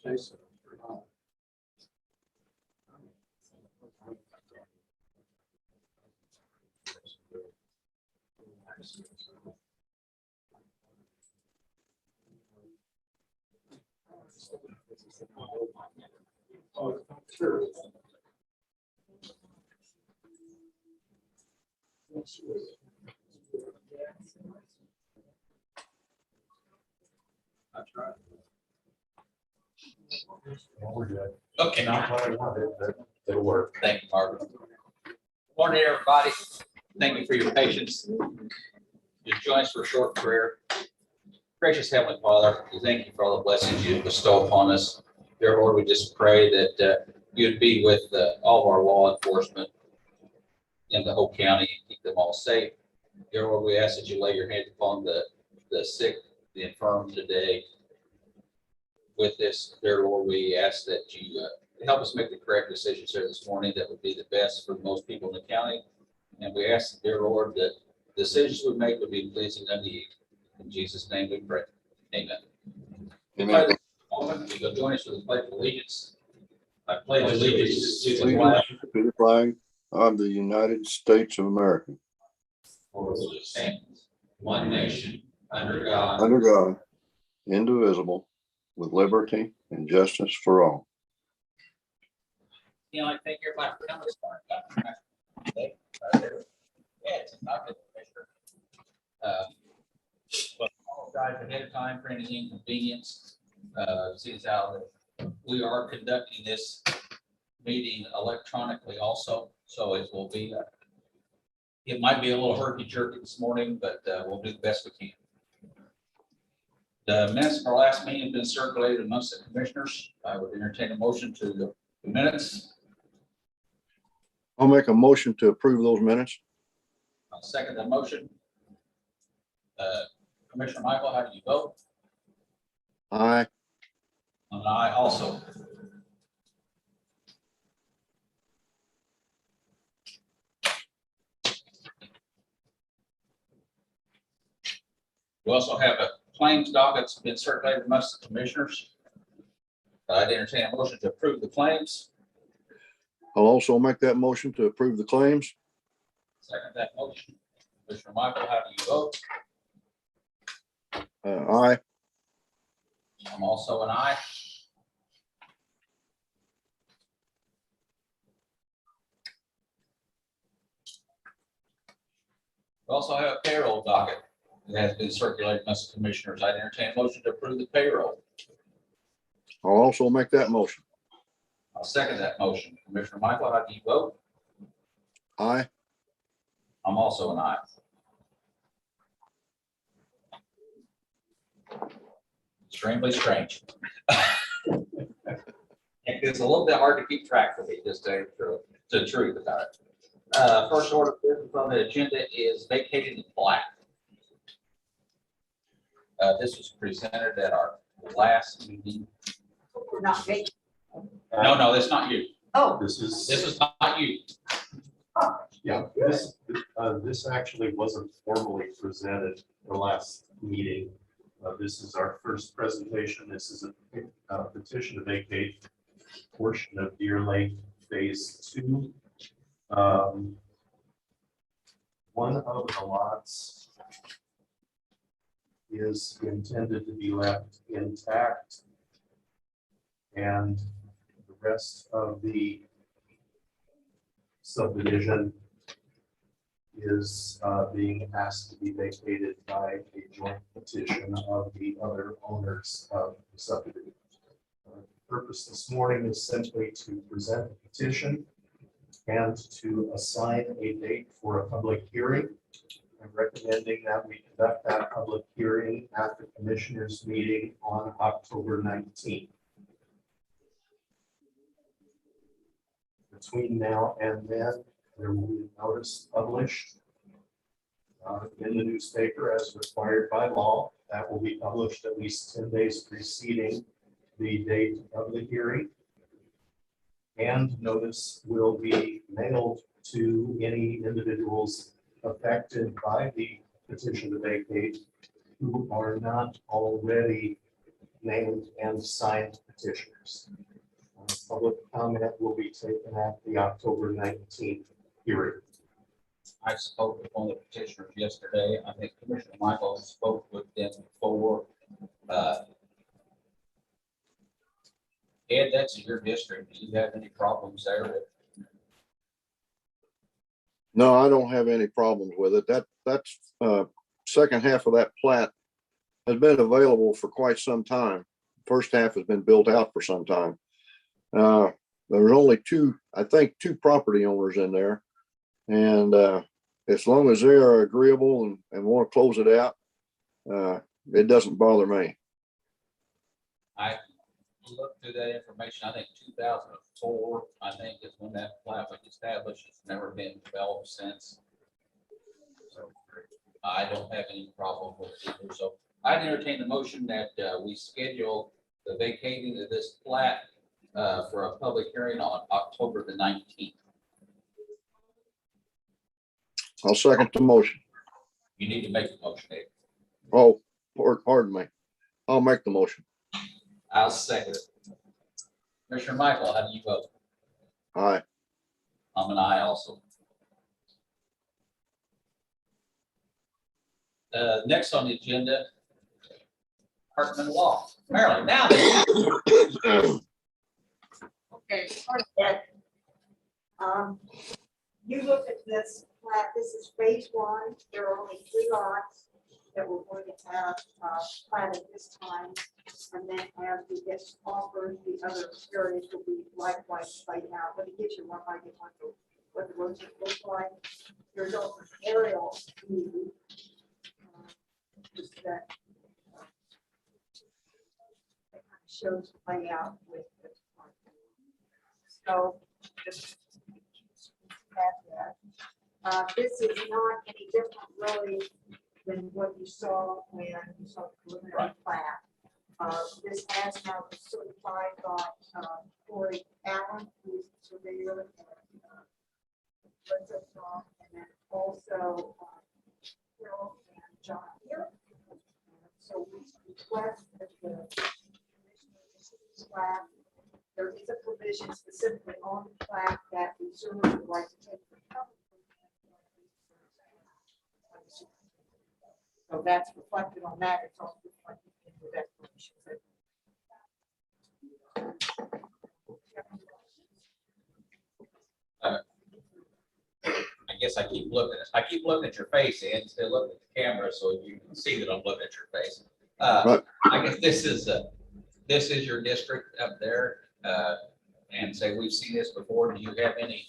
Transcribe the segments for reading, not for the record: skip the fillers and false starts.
Jason. Oh, sure. That's right. Well, we're good. Okay. Not what I wanted, but it'll work. Thank you, Margaret. Morning, everybody. Thank you for your patience. Just join us for a short prayer. Gracious Heavenly Father, we thank you for all the blessings you bestow upon us. Dear Lord, we just pray that you'd be with all of our law enforcement in the whole county and keep them all safe. Dear Lord, we ask that you lay your hand upon the sick, the infirm today. With this, dear Lord, we ask that you help us make the correct decisions here this morning that would be the best for most people in the county. And we ask, dear Lord, that decisions we make would be pleasing unto you. In Jesus' name we pray. Amen. Amen. You go join us for the Pledge of Allegiance. I pledge allegiance to the flag To the flag of the United States of America, for which it stands, one nation, under God, under God, indivisible, with liberty and justice for all. you know, I think everybody for coming this morning. Yeah, it's not good. But I'll apologize ahead of time for any inconvenience. See as how that we are conducting this meeting electronically also, so it will be, it might be a little herky-jerky this morning, but we'll do the best we can. The minutes of our last meeting have been circulated amongst the commissioners. I would entertain a motion to the minutes. I'll make a motion to approve those minutes. I'll second the motion. Commissioner Michael, how do you vote? Aye. And I also. We also have a claims docket that's been circulated amongst the commissioners. I'd entertain a motion to approve the claims. I'll also make that motion to approve the claims. Second that motion. Commissioner Michael, how do you vote? Aye. I'm also an aye. We also have a payroll docket that has been circulated amongst the commissioners. I'd entertain a motion to approve the payroll. I'll also make that motion. I'll second that motion. Commissioner Michael, how do you vote? Aye. I'm also an aye. Extremely strange. It's a little bit hard to keep track for me, just to the truth about it. First order of business on the agenda is vacating the plaque. This was presented at our last meeting. Not vacant. No, that's not you. Oh, This is, This is not you. yeah, this actually wasn't formally presented the last meeting. This is our first presentation. This is a petition to vacate portion of Deer Lake Phase 2. One of the lots is intended to be left intact, and the rest of the subdivision is being asked to be vacated by a joint petition of the other owners of the subdivision. The purpose this morning is simply to present the petition and to assign a date for a public hearing. I'm recommending that we conduct that public hearing at the commissioners' meeting on October 19th. Between now and then, there will be a notice published in the newspaper as required by law. That will be published at least 10 days preceding the date of the hearing. And notice will be mailed to any individuals affected by the petition to vacate who are not already named and signed petitioners. Public comment will be taken at the October 19th hearing. I spoke with one of the petitioners yesterday. I think Commissioner Michael spoke with them before. Ed, that's your district. Do you have any problems there with? No, I don't have any problems with it. That's second half of that plat has been available for quite some time. First half has been built out for some time. There's only I think two property owners in there. And as long as they are agreeable and want to close it out, it doesn't bother me. I looked through that information. I think 2004, I think is when that plat was established. It's never been developed since. So I don't have any problem with it either. So I'd entertain the motion that we schedule the vacating of this plat for a public hearing on October the 19th. I'll second the motion. You need to make the motion, Dave. Oh, pardon me. I'll make the motion. I'll second it. Commissioner Michael, how do you vote? Aye. I'm an aye also. Next on the agenda, Hartman Law. Marilyn, now that Okay, part of that. You look at this plat, this is phase one. There are only 3 lots that we're going to have platted this time. And then as we get offered, the other areas will be likewise splayed out. But it gives you one idea what the roads look like. There's also an aerial view. Just that kind of shows the layout with the. So just that. This is not any different really than what you saw when you saw the preliminary plat. This has now been certified by Corey Allen, who's the surveyor, and then also Carol and John here. So we request that the commissioner issue this plat. There is a provision specifically on the plat that reserves the right to take the cover. So that's reflected on that. It's also reflected in the declaration. I guess I keep looking at your face, Ed, instead of looking at the camera, so you can see that I'm looking at your face. Right. I guess this is your district up there, and say we've seen this before. Do you have any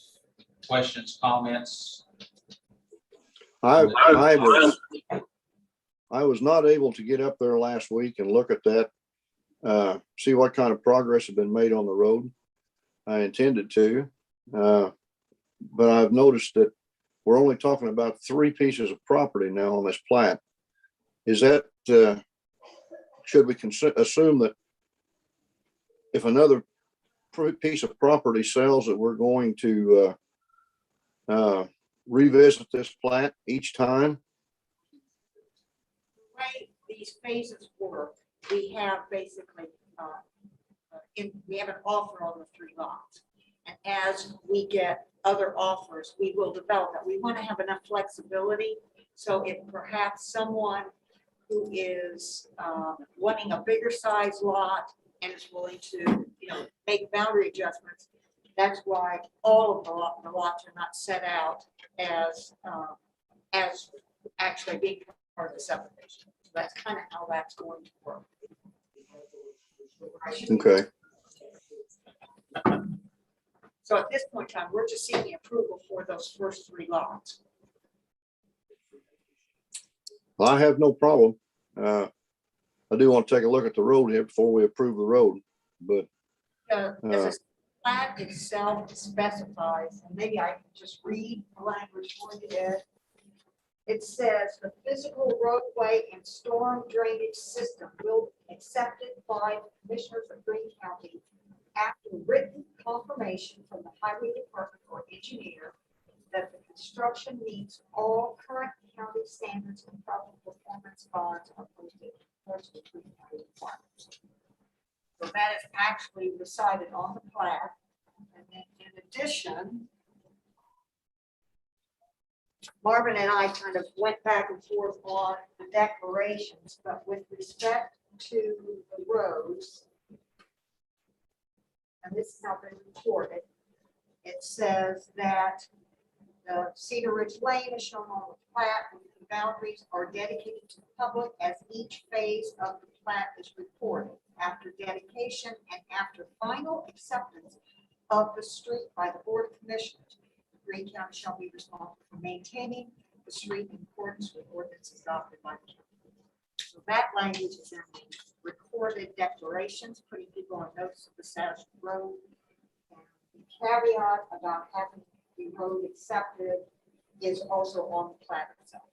questions, comments? I was not able to get up there last week and look at that, see what kind of progress had been made on the road. I intended to, but I've noticed that we're only talking about 3 pieces of property now on this plat. Is that, should we assume that if another piece of property sells, that we're going to revisit this plat each time? The way these phases work, we have basically, we have an offer on the 3 lots. And as we get other offers, we will develop it. We want to have enough flexibility. So if perhaps someone who is wanting a bigger size lot and is willing to, make boundary adjustments, that's why all of the lots are not set out as actually being part of the subdivision. So that's kind of how that's going to work. Okay. So at this point in time, we're just seeking approval for those first 3 lots. Well, I have no problem. I do want to take a look at the road here before we approve the road, but As a plat itself specifies, and maybe I can just read the language for you, Ed. It says the physical roadway and storm drainage system will be accepted by the commissioners of Greene County after written confirmation from the highway department or engineer that the construction meets all current county standards and proper performance bonds are posted with county requirements. So that is actually recited on the plat. And then in addition, Marvin and I kind of went back and forth on the declarations, but with respect to the roads, and this is how they reported, it says that the Cedar Ridge Lane is shown on the plat, and the boundaries are dedicated to the public as each phase of the plat is reported. After dedication and after final acceptance of the street by the Board of Commissioners, Greene County shall be responsible for maintaining the street in accordance with ordinances adopted by the county. So that language is in the recorded declarations, putting people on notice of the status of the road. And the caveat about having the road accepted is also on the plat itself.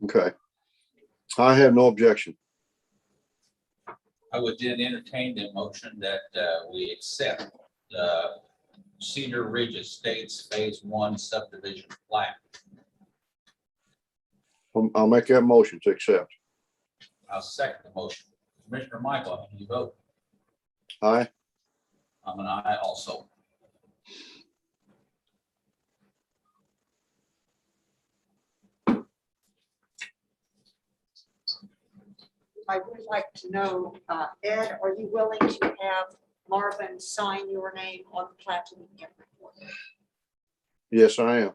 Okay. I have no objection. I would then entertain the motion that we accept Cedar Ridge Estates Phase 1 subdivision plat. I'll make that motion to accept. I'll second the motion. Commissioner Michael, how do you vote? Aye. I'm an aye also. I would like to know, Ed, are you willing to have Marvin sign your name on the plat to get recorded? Yes, I am.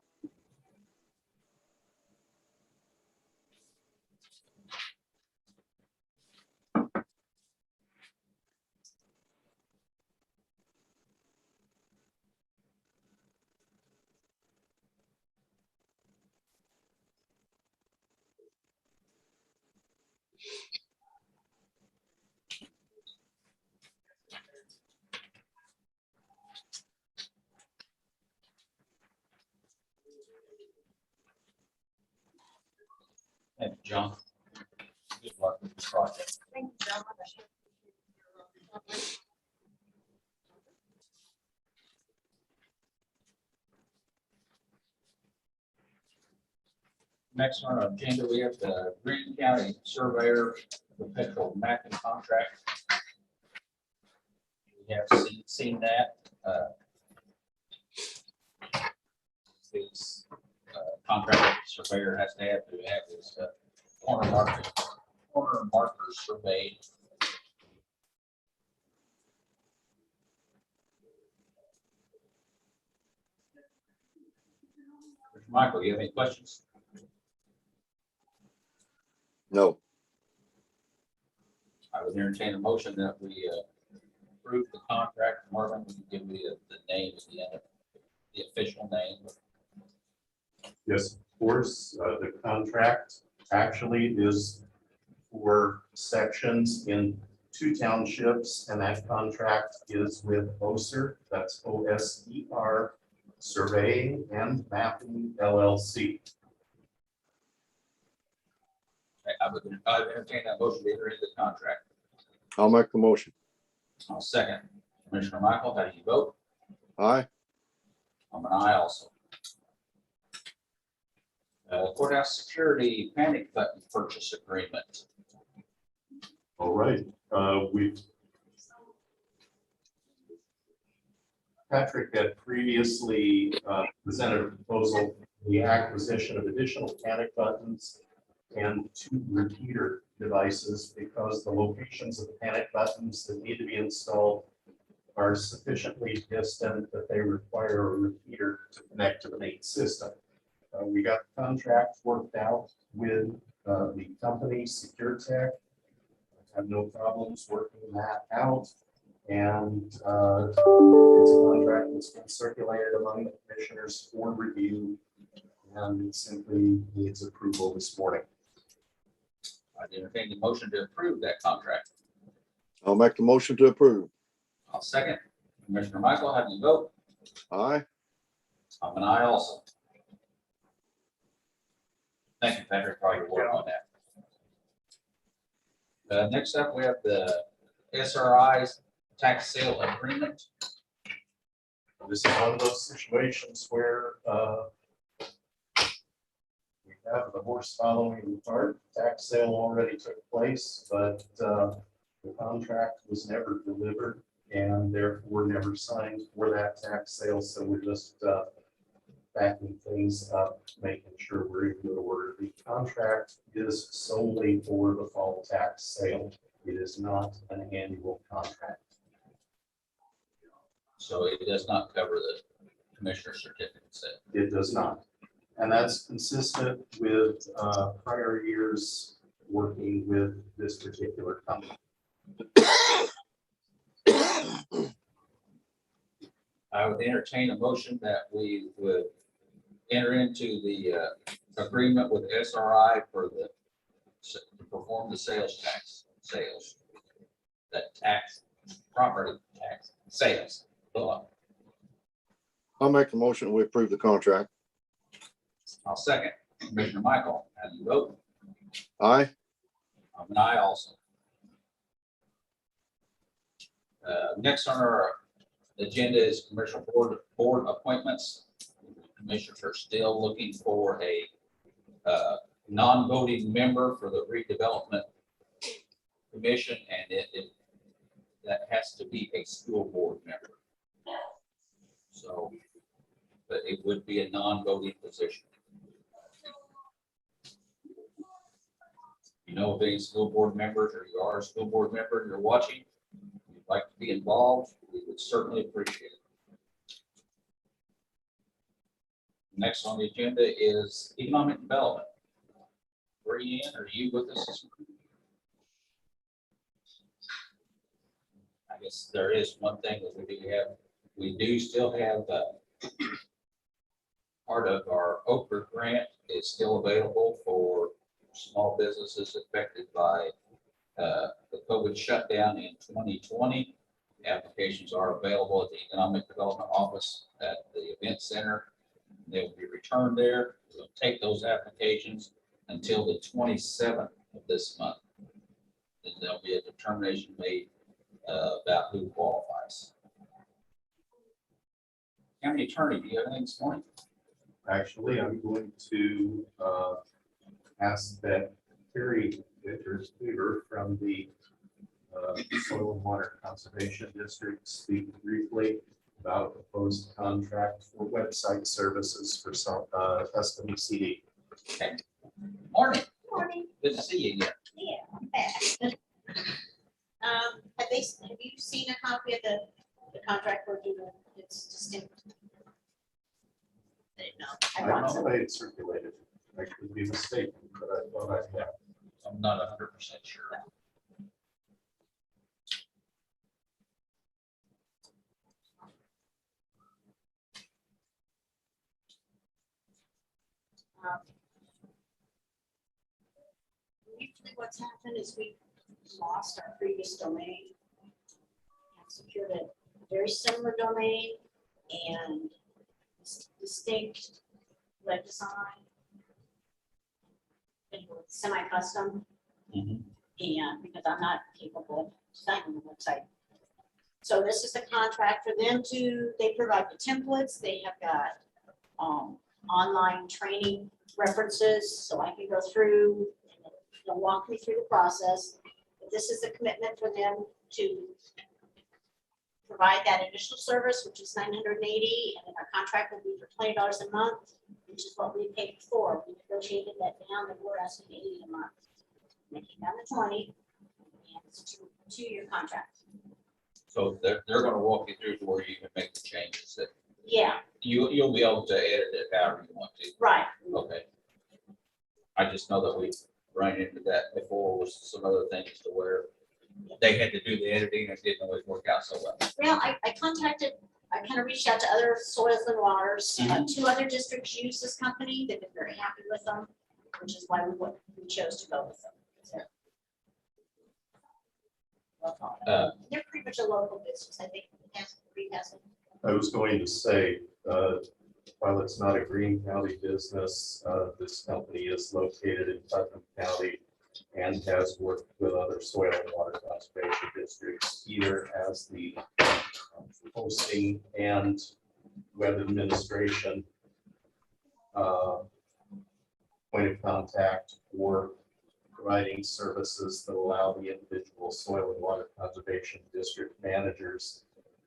Thank you, John. Good luck with the project. Thank you, gentlemen. Next on our agenda, we have the Greene County Surveyor perpetual mapping contract. We have seen that. This contract surveyor has to have his corner markers surveyed. Michael, you have any questions? No. I would entertain a motion that we approve the contract. Marvin, will you give me the name at the end of the official name? Yes, of course, the contract actually is for sections in 2 townships, and that contract is with OSER, that's OSER, Surveying and Mapping LLC. I would entertain that motion to enter into the contract. I'll make the motion. I'll second. Commissioner Michael, how do you vote? Aye. Oh. I'm an aye also. Courthouse security panic button purchase agreement. All right, Patrick had previously presented a proposal for the acquisition of additional panic buttons and 2 repeater devices because the locations of the panic buttons that need to be installed are sufficiently distant that they require a repeater to connect to the main system. We got the contract worked out with the company SecureTech. Have no problems working that out. And it's a contract that's been circulated among the commissioners for review, and it simply needs approval this morning. I entertain the motion to approve that contract. I'll make the motion to approve. I'll second. Commissioner Michael, how do you vote? Aye. I'm an aye also. Thank you, Patrick, for all your work on that. Next up, we have the SRI's tax sale agreement. This is one of those situations where have the horse following the cart. Tax sale already took place, but the contract was never delivered and therefore never signed for that tax sale. So we're just backing things up, making sure we're in good order. The contract is solely for the fall tax sale. It is not an annual contract. So it does not cover the commissioner certificate sale. It does not. And that's consistent with prior years working with this particular company. I would entertain a motion that we would enter into the agreement with SRI for to perform the sales tax sales. That tax, property tax sales. I'll make the motion. We approve the contract. I'll second. Commissioner Michael, how do you vote? Aye. I'm an aye also. Next on our agenda is commercial board appointments. Commissioners are still looking for a non-voting member for the redevelopment commission, and that has to be a school board member. So, but it would be a non-voting position. You know of any school board members, or you are a school board member, and you're watching, you'd like to be involved, we would certainly appreciate it. Next on the agenda is economic development. Greene, are you with us this morning? I guess there is one thing that we do still have part of our Oprah grant is still available for small businesses affected by the COVID shutdown in 2020. Applications are available at the Economic Development Office at the Event Center. They will be returned there. We'll take those applications until the 27th of this month. Then there'll be a determination made about who qualifies. County Attorney, do you have anything this morning? Actually, I'm going to ask that Terry Weaver from the Soil and Water Conservation District speak briefly about a proposed contract for website services for custom CD. Okay. Morning. Morning. Good to see you again. Yeah, I'm back. Have you seen a copy of the contract we're doing? It's distinct. I didn't know. I I brought don't some. know if it's circulated. I could be mistaken, but I thought I had. I'm not 100% sure. Usually what's happened is we lost our previous domain. And secured a very similar domain and distinct web design. And semi-custom. Mhm. And because I'm not capable of designing the website. So this is the contract for them they provide the templates, they have got online training references, so I can go through and they'll walk me through the process. But this is the commitment for them to provide that initial service, which is $980, and then our contract will be for $20 a month, which is what we paid before. We negotiated that down, and we're asking $80 a month. Making down to 20, and it's a two-year contract. So they're going to walk you through to where you can make the changes that Yeah, you'll be able to edit it however you want to. right. Okay. I just know that we ran into that before with some other things to where they had to do the editing and it didn't always work out so well. Well, I kind of reached out to other soils and waters. Two other districts use this company. They've been very happy with them, which is why we chose to go with them. They're pretty much a local business, I think. I was going to say, while it's not a Greene County business, this company is located in Putnam County and has worked with other soil and water conservation districts, either as the hosting and web administration point point of contact for providing services that allow the individual soil and water conservation district managers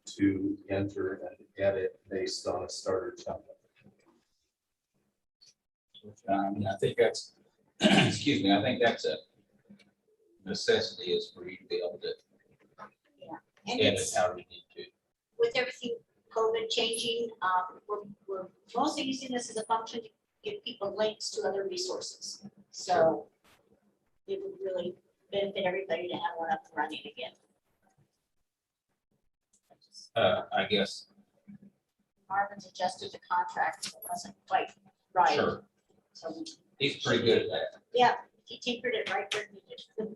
to enter and edit based on a starter template. I mean, I think that's, excuse me, I think that's a necessity is for you to be able to And edit it's, how you need to. with everything COVID changing, we're mostly using this as a function to give people links to other resources. So it would really benefit everybody to have one up and running again. I guess, Marvin's adjusted the contract, so it wasn't quite right. sure, So, he's pretty good at that. yeah, he tinkered it right where he did.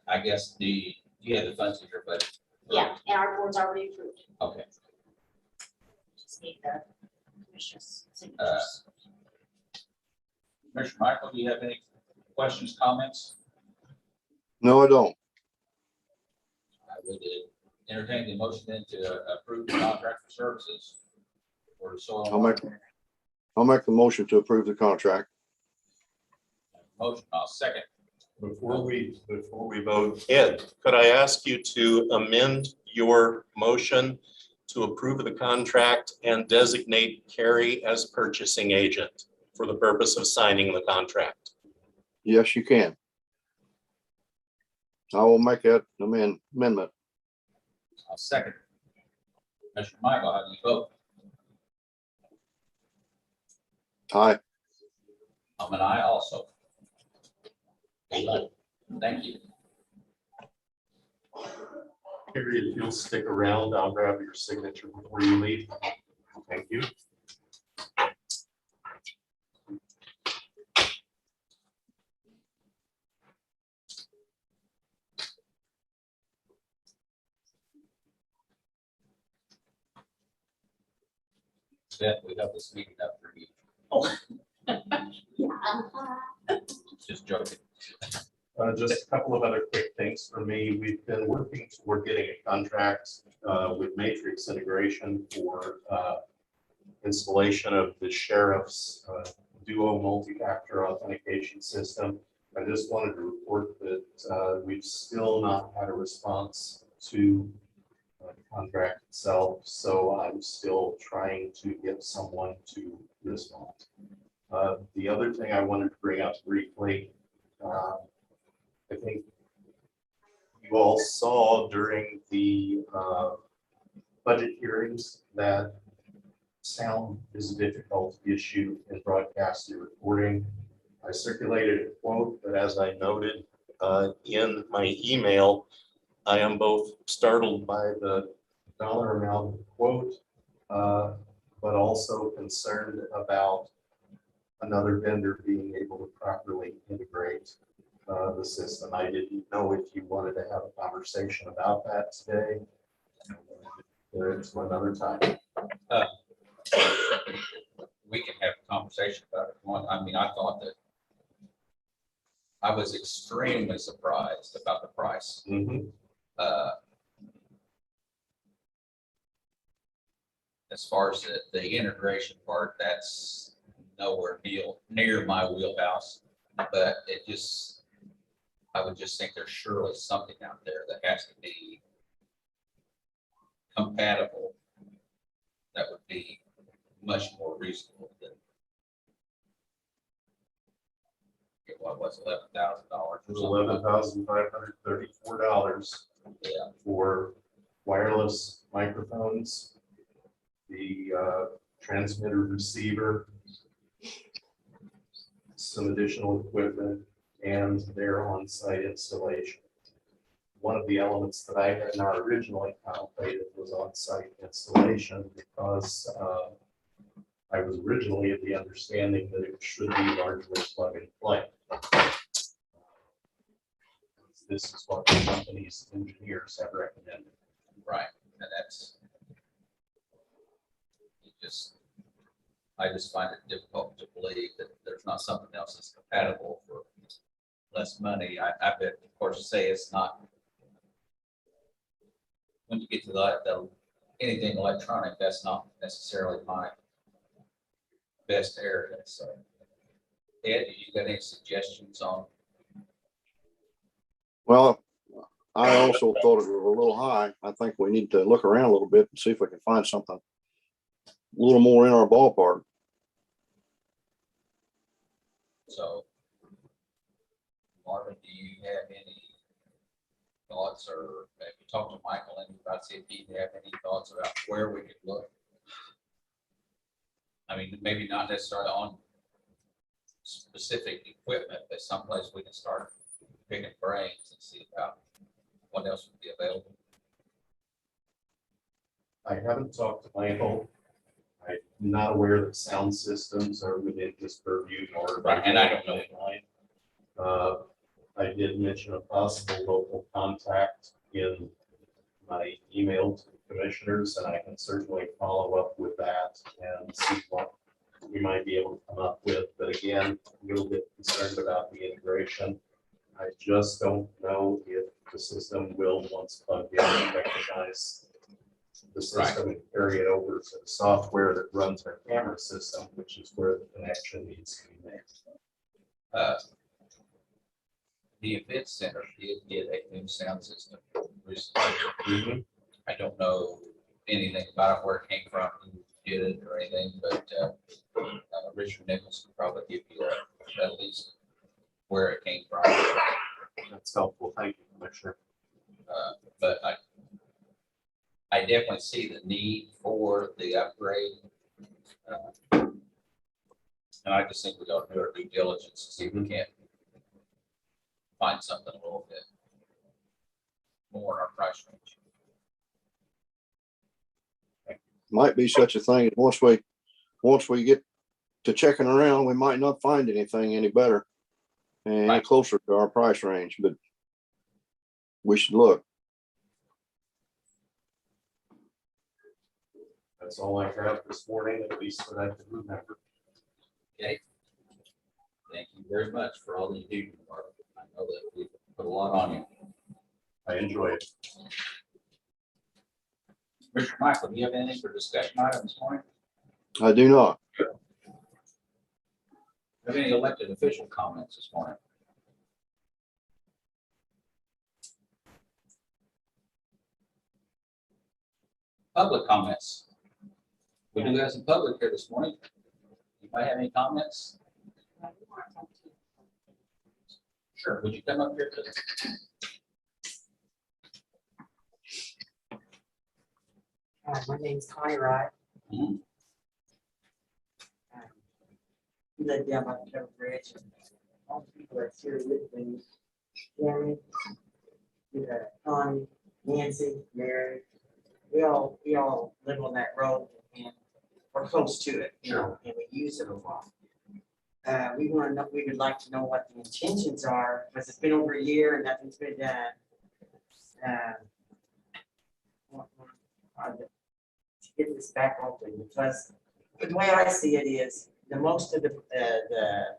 I guess you have the funds in your budget. Yeah, and our board's already approved. Okay, Just need the commissioners' signatures. Commissioner Michael, do you have any questions, comments? No, I don't. I would entertain the motion then to approve the contract for services for the soil. and I'll make the motion to approve the contract. Motion, I'll second. Before we vote, Ed, could I ask you to amend your motion to approve the contract and designate Carrie as purchasing agent for the purpose of signing the contract? Yes, you can. I will make that amendment. I'll second. Commissioner Michael, how do you vote? Aye. I'm an aye also. Thank you. Thank you. Carrie, if you'll stick around, I'll grab your signature before you leave. Thank you. Beth, we have this meeting up for you. Just joking. Just a couple of other quick things for me. We've been working toward getting a contract with Matrix Integration for installation of the sheriff's duo multi-factor authentication system. I just wanted to report that we've still not had a response to the contract itself, so I'm still trying to get someone to respond. The other thing I wanted to bring up briefly, I think you all saw during the budget hearings that sound is a difficult issue in broadcast and recording. I circulated a quote, but as I noted in my email, I am both startled by the dollar amount of the quote, but also concerned about another vendor being able to properly integrate the system. I didn't know if you wanted to have a conversation about that today. It's another time. We can have a conversation about it. I mean, I thought that I was extremely surprised about the price. As far as the integration part, that's nowhere near my wheelhouse, but it just, I would just think there's surely something out there that has to be compatible that would be much more reasonable than what was $11,000 or It was something. $11,534 Yeah, for wireless microphones, the transmitter receiver, some additional equipment, and their on-site installation. One of the elements that I had not originally contemplated was on-site installation because I was originally of the understanding that it should be largely plug and play. This is what the company's engineers have recommended. right. And that's I just find it difficult to believe that there's not something else that's compatible for less money. I bet, of course, say it's not. When you get to the anything electronic, that's not necessarily my best area. So Ed, you got any suggestions on? Well, I also thought it was a little high. I think we need to look around a little bit and see if we can find something a little more in our ballpark. So, Marvin, do you have any thoughts, or have you talked to Michael and about see if he have any thoughts about where we could look? I mean, maybe not necessarily on specific equipment, but someplace we can start picking brains and see about what else would be available. I haven't talked to Michael. I'm not aware that sound systems are within his purview nor. Right, and I don't know. I did mention a possible local contact in my email to the commissioners, and I can certainly follow up with that and see what we might be able to come up with. But again, a little bit concerned about the integration. I just don't know if the system will, once plugged in, recognize the system and carry it over to the software that runs our camera system, which is where the connection needs to be made. The event center did get a new sound system recently. Mhm. I don't know anything about it, where it came from, who did it or anything, but Richard Nichols can probably give you at least where it came from. That's helpful. Thank you, Commissioner. But I definitely see the need for the upgrade. And I just think we got to do our due diligence to see if we can't find something a little bit more in our price range. Might be such a thing. Once we get to checking around, we might not find anything any better and Right. closer to our price range, but we should look. That's all I have this morning, at least that I can remember. Okay. Thank you very much for all that you do, Mark. I know that we put a lot on you. I enjoy it. Mr. Michael, do you have anything for discussion item this morning? I do not. Have any elected official comments this morning? Public comments. We do have some public here this morning. Anybody have any comments? Sure. Would you come up here, please? My name's Connie Wright. Mhm. We live down by the Covered Bridge. All the people that's here with me, Jeremy, Connie, Nancy, Mary, we all live on that road and we're close to it, you know, and we use it a lot. We want to know, we would like to know what the intentions are, because it's been over a year and nothing's been done. To get this back open, because the way I see it is, the most of I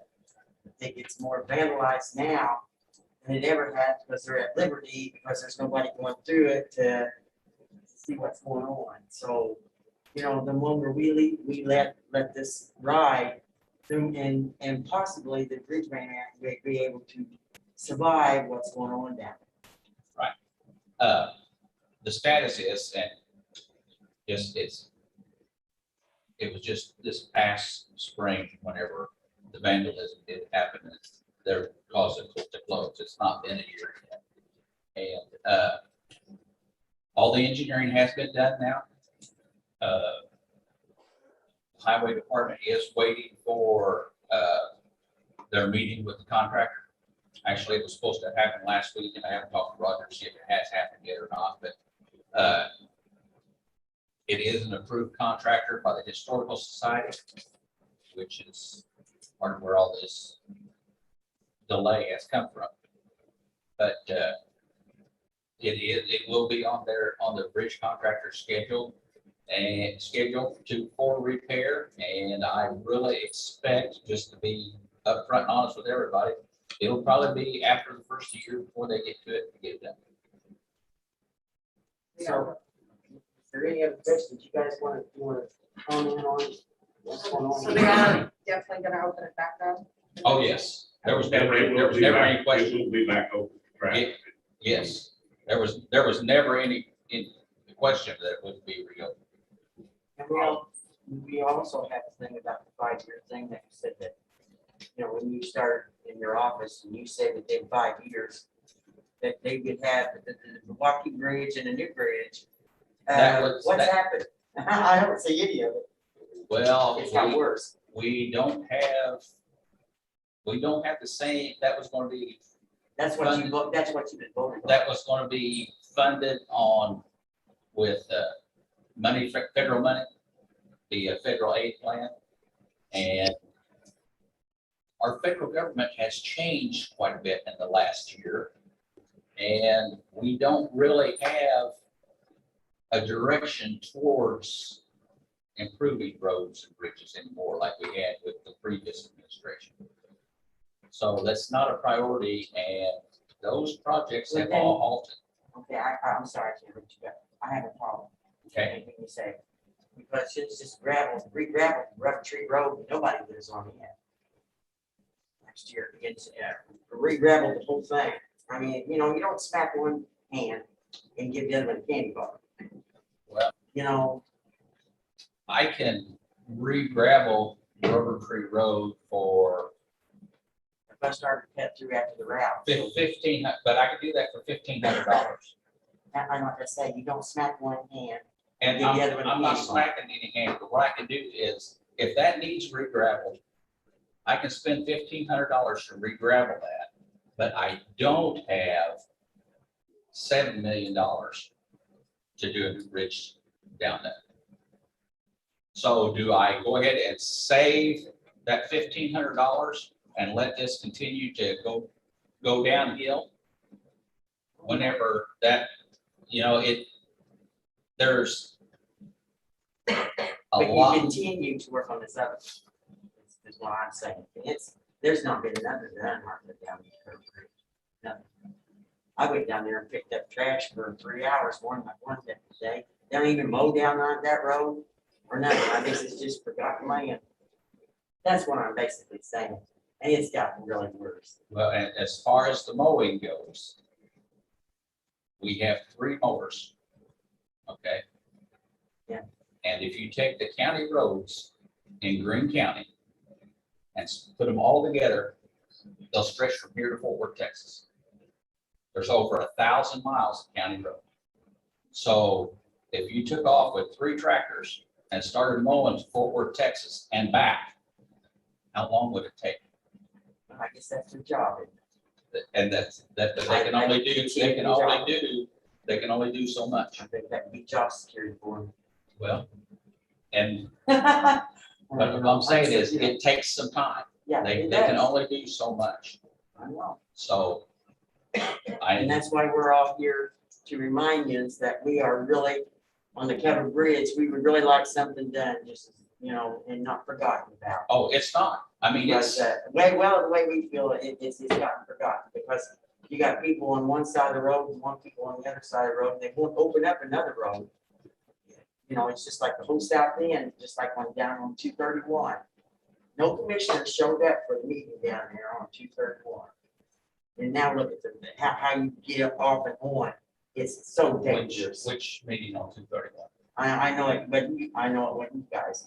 think it's more vandalized now than it ever had, because they're at liberty, because there's nobody going through it to see what's going on. So, you know, the longer we leave, we let this ride through, and possibly the bridge man may be able to survive what's going on down there. The status is, and it was just this past spring, whenever the vandalism did happen, and they're causing it to close. It's not been a year yet. And all the engineering has been done now. Highway Department is waiting for their meeting with the contractor. Actually, it was supposed to happen last week, and I haven't talked to Roger to see if it has happened yet or not, but it is an approved contractor by the Historical Society, which is part of where all this delay has come from. But it will be on the bridge contractor schedule for repair. And I really expect, just to be upfront and honest with everybody, it'll probably be after the first year before they get to it to get it done. So, is there any other questions you guys want to comment on? What's going on? So they are definitely gonna open it back up. Oh, yes, there was And never, it will there was be never back- any question. It will be back open to traffic. Yes, there was never any question that it would be reopened. And we also have a thing about the 5-year thing that you said that, you know, when you start in your office and you say within 5 years, that they would have the walking bridge and the new bridge. That was- What's that- happened? I don't see any of it. Well, It's got worse. we don't have the same, that was gonna be, That's what you vote, that's what you've been voting on. that was gonna be funded on with money, federal money, the federal aid plan. And our federal government has changed quite a bit in the last year. And we don't really have a direction towards improving roads and bridges anymore like we had with the previous administration. So that's not a priority, and those projects have all halted. Okay, I'm sorry, I can't reach you, but I have a problem. Okay, Anything you say, because it's just gravel, re-gravel, Rough Tree Road, nobody lives on it yet. Next year, it's, re-gravel the whole thing. I mean, you know, you don't smack one hand and give the other one a candy bar. Well- You know, I can re-gravel Rubber Tree Road for if I start to cut through after the route. so- 15, but I could do that for $1,500. I'm not gonna say, you don't smack one hand. And Give the other one a I'm not candy bar. smacking any hand, but what I can do is, if that needs re-gravel, I can spend $1,500 to re-gravel that, but I don't have $7 million to do a new bridge down there. So do I go ahead and save that $1,500 and let this continue to go downhill? Whenever that, you know, there's a But you lot. continue to work on this other. Is what I'm saying. There's not been nothing done hardly down there. Nothing. I went down there and picked up trash for 3 hours one day. They don't even mow down on that road or nothing. I guess it's just forgotten land. That's what I'm basically saying. And it's gotten really worse. Well, and as far as the mowing goes, we have 3 mowers. Okay? Yeah. And if you take the county roads in Greene County and put them all together, they'll stretch from here to Fort Worth, Texas. There's over 1,000 miles of county road. So if you took off with 3 tractors and started mowing to Fort Worth, Texas and back, how long would it take? I guess that's their job. And that they can only do, they can only do so much. I think that would be job security for them. Well, and but what I'm saying is it takes some time. Yeah, They it can does. only do so much. I know. So And I, that's why we're all here to remind you that we are really, on the covered bridge, we would really like something done, just, you know, and not forgotten about. oh, it's not. I mean, Because, it's, the way we feel, it's gotten forgotten, because you got people on one side of the road and one people on the other side of the road, and they won't open up another road. You know, it's just like the whole south end, just like on down on 231. No commissioner showed up for the meeting down there on 231. And now look at how you get off and on. It's so dangerous. which meeting on 231? I know it, but I know it with you guys.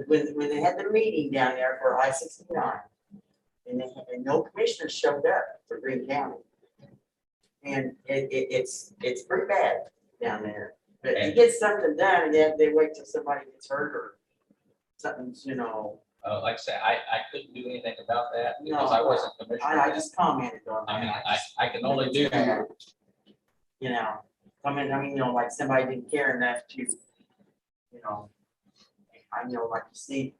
When they had the meeting down there for I-69, and no commissioners showed up for Greene County. And it's pretty bad down there. But to get something done, they wait till somebody gets hurt or something's, you know. Like I said, I couldn't do anything about that because No, I wasn't commissioner. I just commented on that. I mean, just- I can only do, You know, you know, like somebody didn't care enough to, you know, I know, like you see,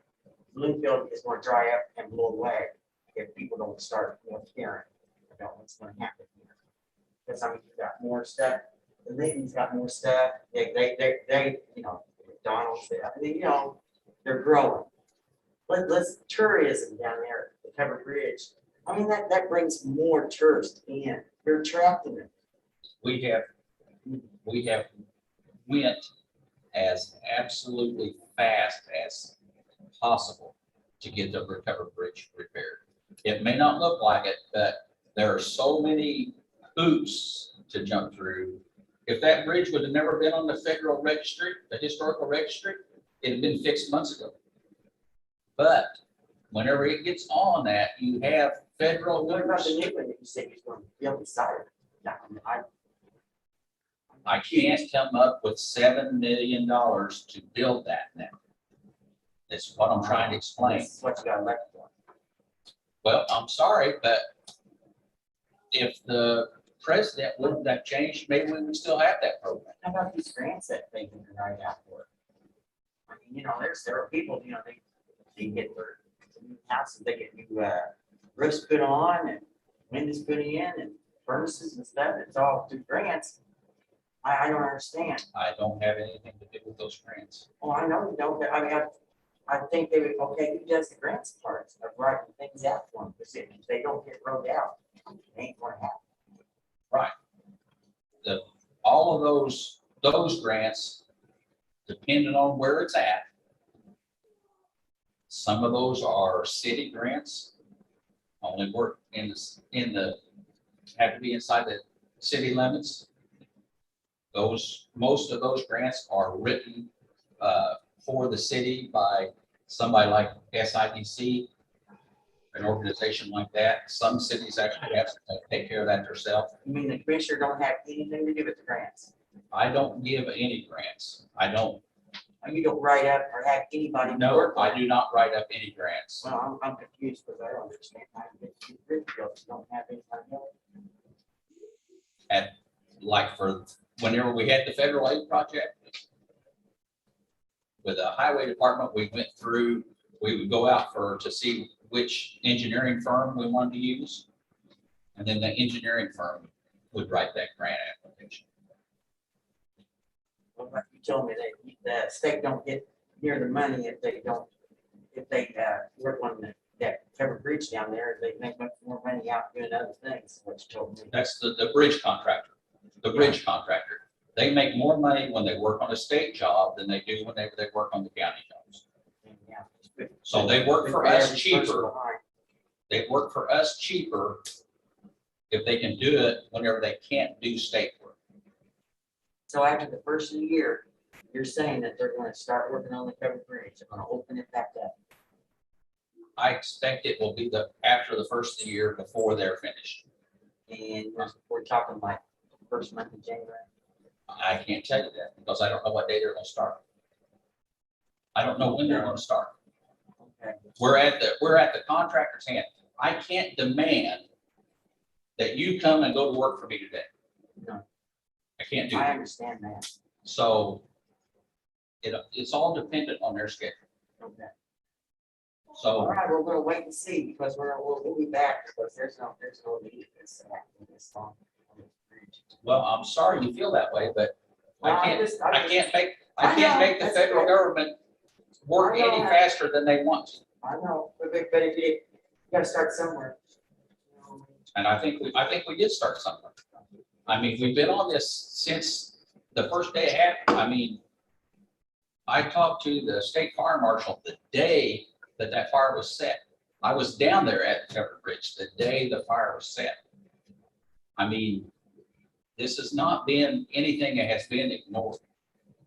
Bloomfield is gonna dry up and blow away if people don't start, you know, caring about what's gonna happen here. Because I mean, you got more stuff, the Lincoln's got more stuff, they, you know, McDonald's, I mean, you know, they're growing. Let's tourism down there, at the covered bridge, I mean, that brings more tourists in, they're attracting them. we have went as absolutely fast as possible to get the recovered bridge repaired. It may not look like it, but there are so many hoops to jump through. If that bridge would have never been on the federal registry, the historical registry, it had been fixed months ago. But whenever it gets on that, you have federal What about the hoops. new one that you said you're going to build beside it? Yeah, I mean, I can't come up with $7 million to build that now. That's what I'm trying to explain. This is what you got elected for. Well, I'm sorry, but if the president wouldn't have changed, maybe we would still have that program. How about these grants that they can write out for? I mean, there are people, they get their new houses, they get new roofs put on and windows put in and furnaces and stuff. It's all through grants. I don't understand. I don't have anything to do with those grants. Oh, I know you don't, but I mean, I think they would, okay, who does the grants parts of writing things out for them? Because if they don't get wrote out, it ain't gonna happen. All of those grants, depending on where it's at. Some of those are city grants, only work have to be inside the city limits. Most of those grants are written for the city by somebody like SIDC, an organization like that. Some cities actually have to take care of that themselves. You mean the commissioner don't have anything to do with the grants? I don't give any grants. I don't, You don't write up or have anybody no, work on I it? do not write up any grants. Well, I'm confused because I don't understand how you get these bridge bills, don't have anybody else. Like for whenever we had the federal aid project with the highway department, we went through, we would go out to see which engineering firm we wanted to use. And then the engineering firm would write that grant application. Well, like you told me that the state don't get near the money if they work on that covered bridge down there, they make much more money out doing other things, what you told me. That's the bridge contractor, Contractor. They make more money when they work on a state job than they do whenever they work on the county jobs. Yeah. So they work for us Average person cheaper. behind. They work for us cheaper if they can do it whenever they can't do state work. So after the first of the year, you're saying that they're gonna start working on the covered bridge, they're gonna open it back up. I expect it will be after the first of the year before they're finished. And we're talking like first month of January. I can't tell you that because I don't know what day they're gonna start. I don't know when they're gonna start. Okay. We're at the contractor's hand. I can't demand that you come and go to work for me today. No. I can't do I that. understand that. So it's all dependent on their schedule. Okay. All So right, we're gonna wait and see because we'll be back because there's no need for this long. well, I'm sorry you feel that way, but Well, I just- can't make I know, the that's federal good. government work I know any that. faster than they want to. I know, but if you gotta start somewhere. And I think we did start somewhere. I mean, we've been on this since the first day it happened. I mean, I talked to the state fire marshal the day that fire was set. I was down there at the covered bridge the day the fire was set. I mean, this has not been anything that has been ignored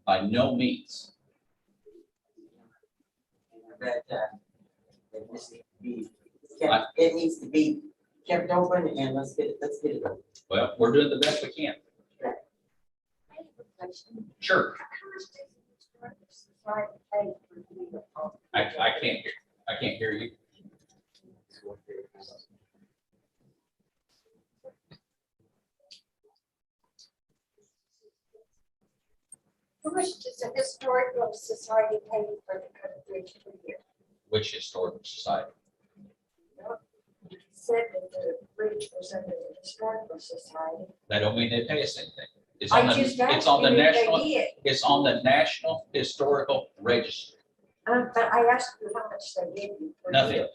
by no means. But it just needs to be kept open and let's get it open. Well, we're doing the best we can. Sure. I can't hear you. How much does the historical society pay for the covered bridge per year? Which historical society? You said that the bridge was under the historical society. That don't mean they pay us anything. It's I on the, just it's on the asked you if they national, did. it's on the National Historical Registry. But I asked you how much they give you per Nothing, year.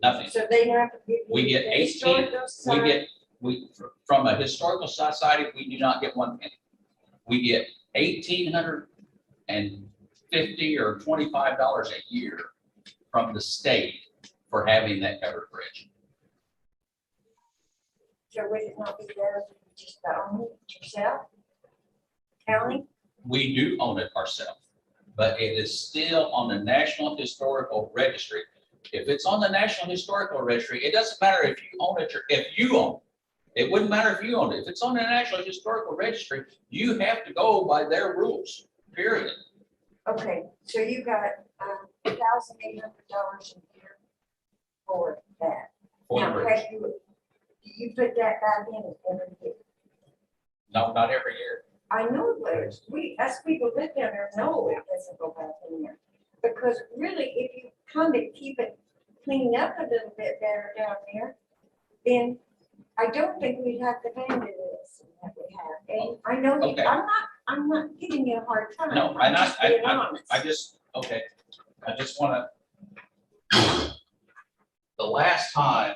nothing. So they have to give you. We get the 18, historical We society? from a historical society, we do not get 1 penny. We get $1,850 or $25 a year from the state for having that covered bridge. So would it not be better if you just own it yourself? County? We do own it ourselves, but it is still on the National Historical Registry. If it's on the National Historical Registry, it doesn't matter if you own it or if you own it. It wouldn't matter if you own it. If it's on the National Historical Registry, you have to go by their rules, period. Okay, so you got $1,800 a year for that. For the Now, bridge. have you put that back in every year? No, not every year. I know, but us people live down there know it doesn't go back in there. Because really, if you kind of keep it cleaned up a little bit better down there, then I don't think we'd have the bandit that we have. And I know, Okay. I'm not giving you a hard time. No, I'm just being honest. I just want to, the last time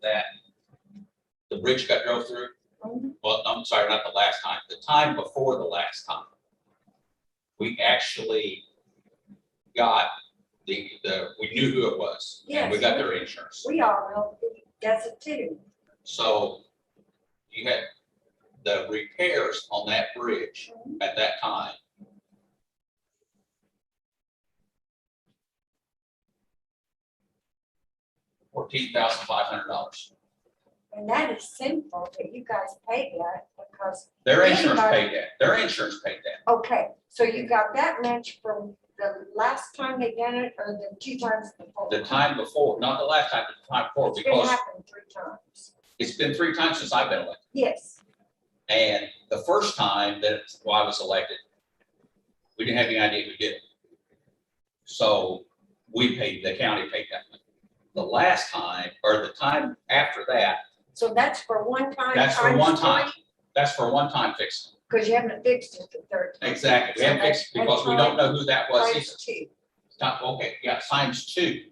that the bridge got drove through, Mhm. well, I'm sorry, not the last time, the time before the last time, we actually got we knew who it was, and we Yes, got their insurance. We all know he does it too. So you had the repairs on that bridge at that time. $14,500. And that is simple that you guys paid that because, Their insurance Anybody- paid that. Their insurance paid that. okay, so you got that much from the last time they done it or the 2 times before? The time before, not the last time, but the time before, It's been because happening 3 times. it's been 3 times since I've been elected. Yes, And the first time that I was elected, we didn't have any idea who did it. So the county paid that money. The last time, or the time after that, so that's for one time. that's for one time. That's for one time fixing. Because you haven't fixed it the third time. Exactly. We haven't So fixed it that's because we don't know who that was either. Times 2. Okay, yeah, times 2.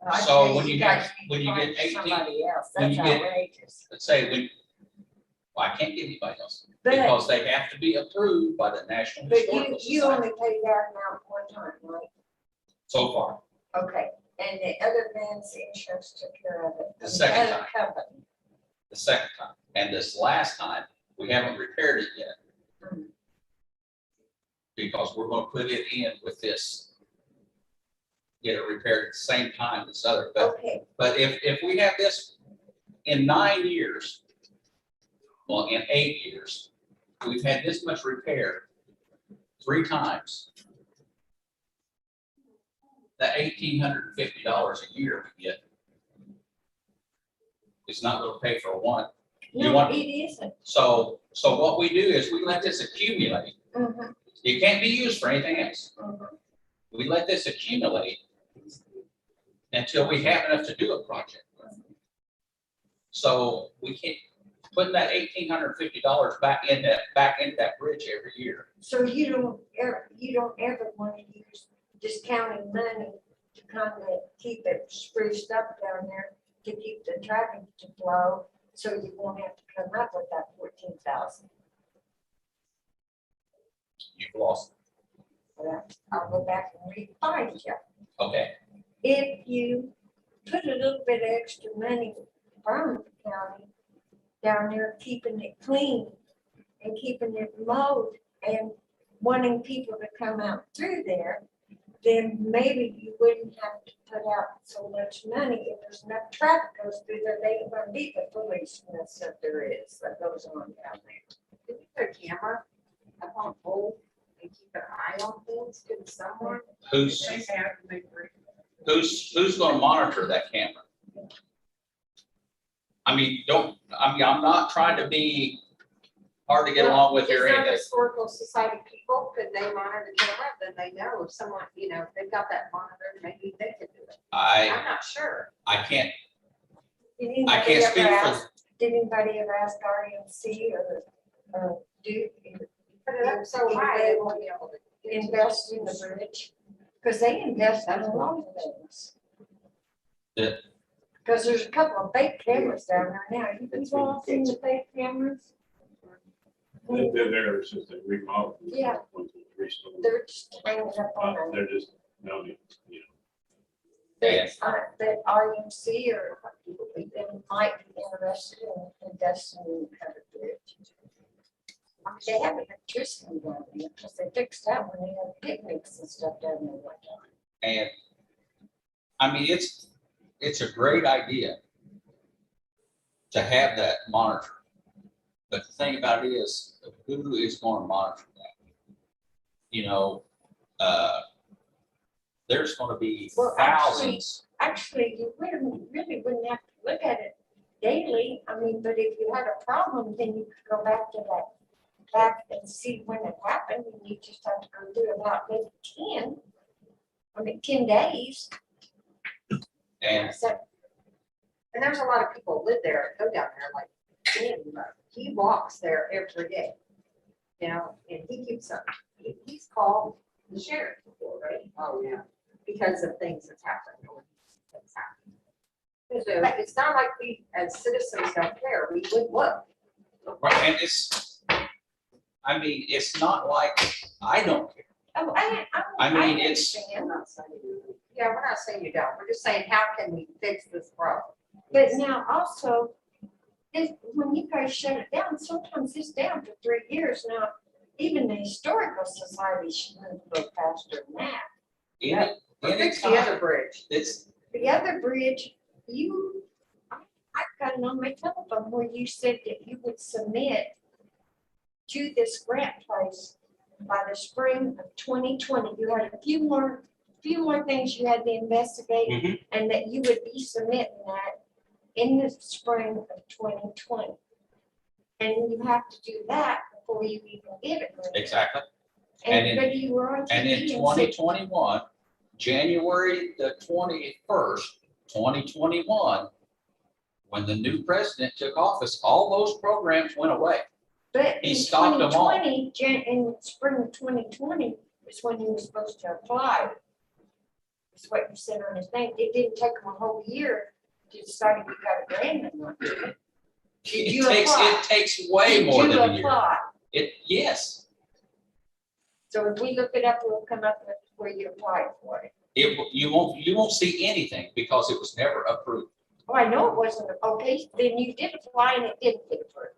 I So tell you, when you guys get- need when to you find get 18 somebody else, when that's you get- outrageous. Let's say well, I can't get anybody else But, because they have to be approved by the National but Historical you Society only paid that amount one time, right? so far. Okay, and the other man's insurance took care of it. The second other time. company. The second time. And this last time, we haven't repaired it yet. Mhm. Because we're gonna put it in with this. Get it repaired at the same time as other, Okay, but if we have this in 9 years, well, in 8 years, we've had this much repair 3 times. That $1,850 a year we get is not gonna pay for one. You no, want- it isn't. So what we do is we let this accumulate. Mhm, It can't be used for anything else. mhm. We let this accumulate until we have enough to do a project. So we can't put that $1,850 back into that bridge every year. So you don't ever want to use this county money to kind of keep it spruced up down there, to keep the traffic to flow, so you won't have to come up with that 14,000. You've lost. I'll go back and refind you. Okay, If you put a little bit of extra money from the county down there, keeping it clean and keeping it mowed and wanting people to come out through there, then maybe you wouldn't have to put out so much money. If there's enough traffic goes through there, they ain't gonna be the foolishness that there is that goes on down there. Did you put a camera up on a pole and keep an eye on things? Could someone? who's They have to make. who's gonna monitor that camera? I'm not trying to be hard to get along with here or Is there anything. historical society people, could they monitor the camera? Then they know if someone, if they've got that monitor, maybe they could do it. I I'm not sure. can't, Did I anybody can't ever speak for, ask- Did anybody ever ask REMC or do? Put it up so high, they won't be able to. Invest in the bridge? Because they invest in a lot of things. Yeah. Because there's a couple of fake cameras down there now. You've all seen the fake cameras? They've been there since they remodeled. Yeah. Restored. They're just hanging up on them. They're just, no, that RMC or them might be interested in investing in the covered bridge. They have electricity down there, because they fixed that when they had picnics and stuff down there one time. And I mean, it's a great idea to have that monitor. But the thing about it is, who is going to monitor that? You know, there's going to be Well, thousands. Actually, you really wouldn't have to look at it daily. I mean, but if you had a problem, then you could go back to that back and see when it happened, and you just have to go through about maybe 10 days. And So, and there's a lot of people live there, go down there, like, he walks there every day. You know, and he keeps up, he's called the sheriff before, right? Oh, yeah. Because of things that's happened. Or things happen. So it's not like we, as citizens, don't care, we would look. right, and I mean, it's not like I don't care. Oh, I mean, it's- understand. Yeah, we're not saying you don't, we're just saying, how can we fix this problem? But now also, when you guys shut it down, sometimes it's down for 3 years now. Even the historical society should move a little faster than that. Yeah. Fix the other bridge. It's, The other bridge, I've got it on my telephone where you said that you would submit to this grant place by the spring of 2020. You had a few more things you had to investigate, Mhm. and that you would be submitting that in the spring of 2020. And you have to do that before you even get it. exactly. And in- But you were on And in TV and said, 2021, January the 21st, 2021, when the new president took office, all those programs went away. but he in stopped them all. 2020, in spring of 2020 is when you were supposed to apply. That's what you said on his thing. It didn't take them a whole year to decide if you got a grant or not. Did you apply? It takes way more Did you than a year. apply? Yes, So if we look it up, we'll come up with where you applied for it. you won't see anything because it was never approved. Oh, I know it wasn't, okay, then you did apply and it didn't get approved.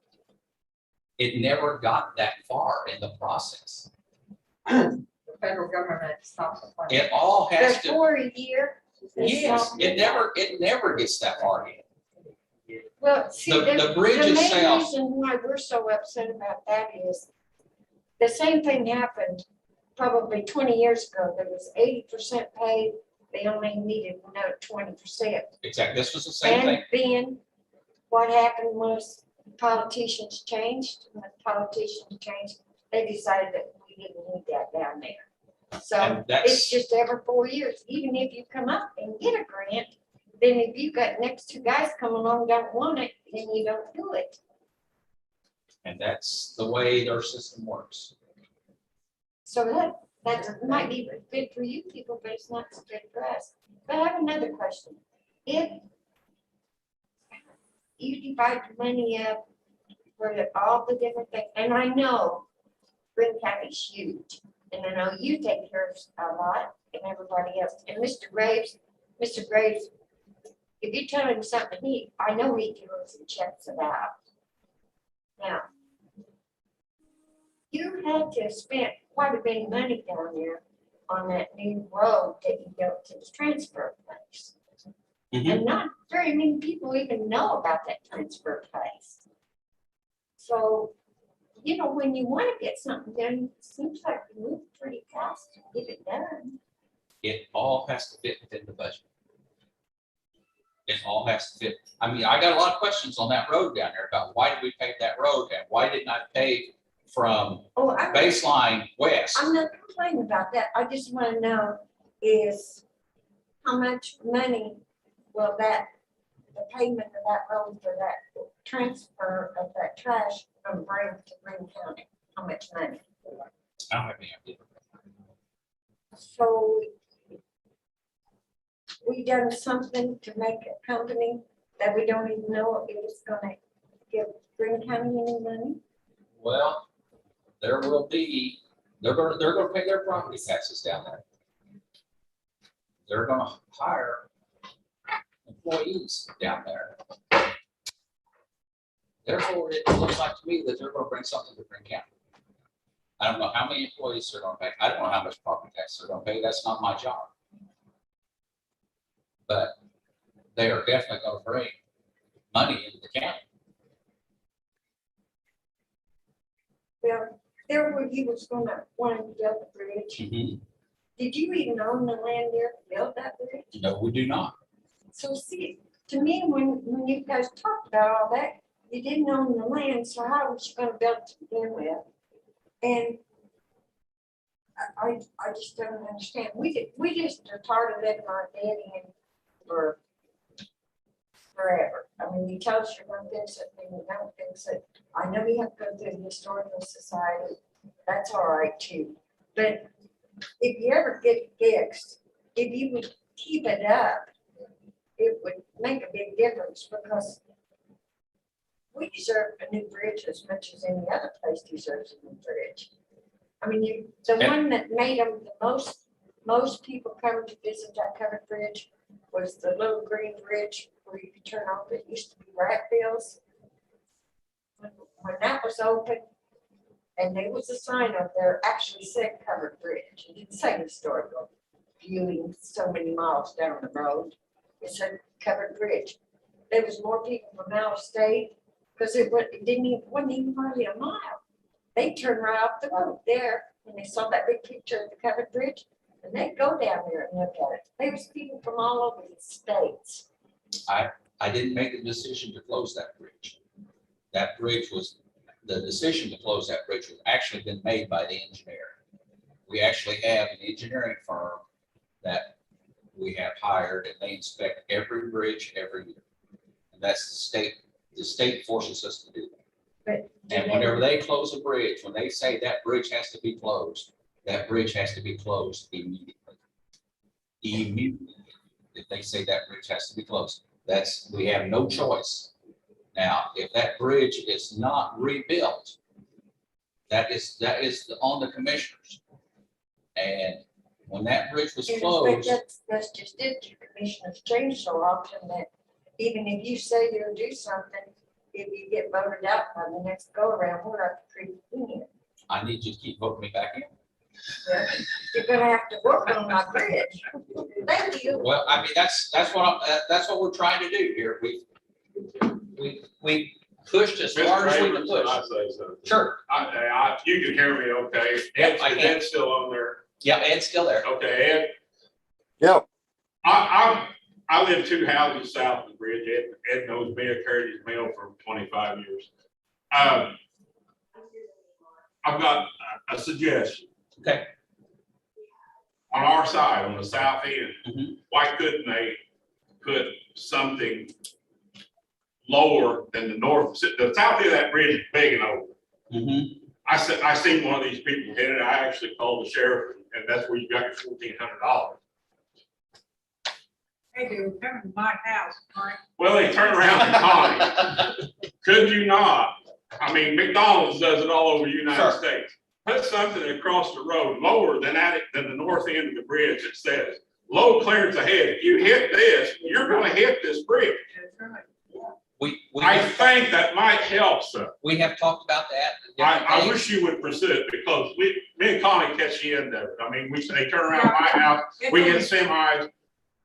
It never got that far in the process. The federal government stops the plan. It all has But to, for a year. it's yes, not- it never gets that far in. Well, see, The bridge the main itself, reason why we're so upset about that is the same thing happened probably 20 years ago. There was 80% paid. They only needed another 20%. exactly, this was the same thing. And then what happened was politicians changed. When the politicians changed, they decided that we didn't need that down there. So And it's that's, just every 4 years, even if you come up and get a grant, then if you got next two guys come along, don't want it, then you don't do it. and that's the way their system works. So that might be good for you people, but it's not so good for us. But I have another question. If you divide the money up for all the different things, and I know Greene County's huge, and I know you take care of a lot and everybody else, and Mr. Graves, if you tell him something, I know he deals and checks it out. Now, you had to spend quite a bit of money down there on that new road that you built to the transfer place. Mhm. And not very many people even know about that transfer place. So, you know, when you want to get something done, it seems like you move pretty fast to get it done. It all has to fit within the budget. It all has to fit. I mean, I got a lot of questions on that road down there about why did we pave that road and why didn't I pave from Oh, baseline west? I'm not complaining about that. I just want to know is how much money will the payment of that road for that transfer of that trash from bring to Greene County? How much money? I don't have any idea. So we done something to make a company that we don't even know if it's gonna give Greene County any money? Well, there will be, they're gonna pay their property taxes down there. They're gonna hire employees down there. Therefore, it looks like to me that they're gonna bring something to Greene County. I don't know how many employees they're gonna pay. I don't know how much property tax they're gonna pay. That's not my job. But they are definitely gonna bring money into the county. Well, there where you was gonna want to build the bridge. Did you even own the land there to build that bridge? No, we do not. So see, to me, when you guys talked about all that, you didn't own the land, so how was you gonna build it to begin with? And I just don't understand. We just are tired of letting our dead end for forever. I mean, you tell us you're gonna fix it, and you don't fix it. I know you have to go through the historical society. That's all right too. But if you ever get it fixed, if you would keep it up, it would make a big difference because we deserve a new bridge as much as any other place deserves a new bridge. I mean, the one that made them the most people come to visit that covered bridge was the little green bridge where you could turn off. It used to be rat bills. When that was open, and there was a sign up there actually said covered bridge. It didn't say historical viewing so many miles down the road. It said covered bridge. There was more people from out of state because it wasn't even hardly a mile. They turned right off the road there and they saw that big picture of the covered bridge and they'd go down there and look at it. There was people from all over the states. I didn't make the decision to close that bridge. The decision to close that bridge was actually been made by the engineer. We actually have an engineering firm that we have hired and they inspect every bridge every year. And that's the state forces us to do that. And whenever they close a bridge, when they say that bridge has to be closed, that bridge has to be closed immediately. Immediately, if they say that bridge has to be closed, we have no choice. Now, if that bridge is not rebuilt, that is on the commissioners. And when that bridge was But closed, that's just it. The commissioners change so often that even if you say you'll do something, if you get voted out by the next go around, we're at the creek again. I need you to keep voting me back in. Well, you're gonna have to work on my bridge. Thank you. Well, I mean, that's what we're trying to do here. We pushed as hard as we can push. I say so. Sure. You can hear me okay? Yep, I can. Ed's still on there. Yeah, Ed's still there. Okay, Ed, Yep. I live 2 houses south of the bridge. Ed knows me. I carried his mail for 25 years. I've got a suggestion. Okay. On our side, on the south end, Mhm. why couldn't they put something lower than the north? The south end of that bridge is big and open. Mhm. I seen one of these people hit it. I actually called the sheriff, and that's where you got your $1,400. Hey, dude, come to my house, Frank. Well, they turn around and Connie. Could you not? I mean, McDonald's does it all over the United Sure. States. Put something across the road lower than the north end of the bridge. It says low clearance ahead. If you hit this, you're going to hit this bridge. That's right. I think that might help, sir. We have talked about that. I wish you would pursue it because me and Connie catch the end of it. I mean, they turn around my house, we get semis.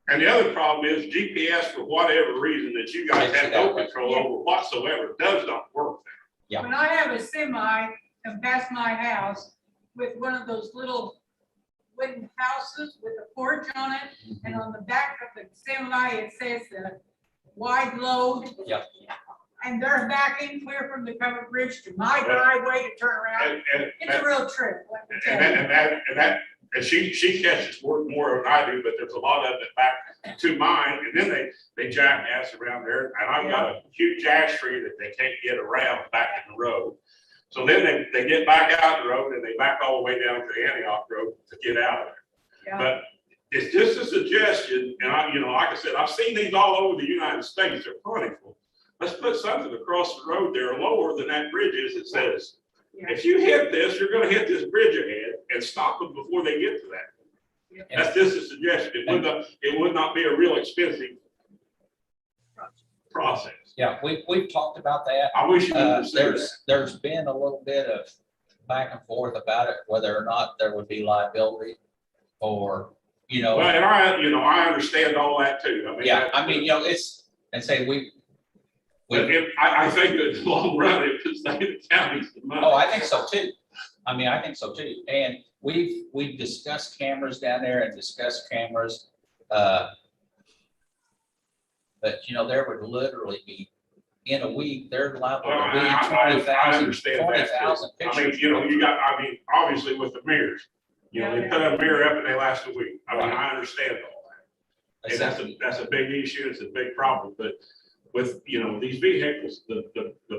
And the other problem is GPS, for whatever reason that you guys have no control over whatsoever, does not work. Yeah. When I have a semi come past my house with one of those little wooden houses with a porch on it, and on the back of the semi, it says wide load. Yep. And they're backing clear from the covered bridge to my driveway to turn around. It's a real trip, let me tell you. And she catches more than I do, but there's a lot of it back to mine, and then they jackass around there, and I've got a huge ash tree that they can't get around back in the road. So then they get back out the road and they back all the way down to the Antioch Road to get out of there. Yeah. But it's just a suggestion, and like I said, I've seen these all over the United States. They're plentiful. Let's put something across the road there lower than that bridge is. It says, if you hit this, you're going to hit this bridge ahead and stop them before they get to that. That's just a suggestion. It would not be a real expensive process. Yeah, we've talked about that. I wish you would pursue that. There's been a little bit of back and forth about it, whether or not there would be liability or, you know. Well, and I understand all that too. I mean. Yeah, I mean, you know, it's, and say But I think that in the long run, it could save the counties the money. oh, I think so too. I mean, I think so too. And we've discussed cameras down there and discussed cameras. But you know, there would literally be, in a week, they're liable Well, to be I 20,000 understand that too. I mean, you know, I mean, obviously with the mirrors, you know, they put a mirror up and they last a week. I mean, I understand all that. And that's a big issue, it's a big problem, but with, you know, these vehicles, the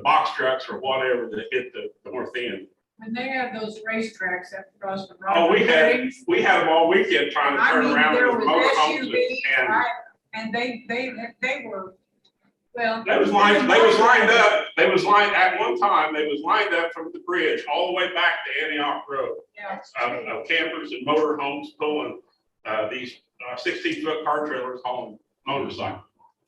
box trucks or whatever that hit the north end. And they have those racetracks up across the. Oh, we had them all weekend trying to I turn mean, around there with was motorhomes SUVs, and they were, well. they was lined up, at one time, they was lined up from the bridge all the way back to Antioch Road. Yeah. Of campers and motorhomes pulling, these 16-foot car trailers hauling motorcycles.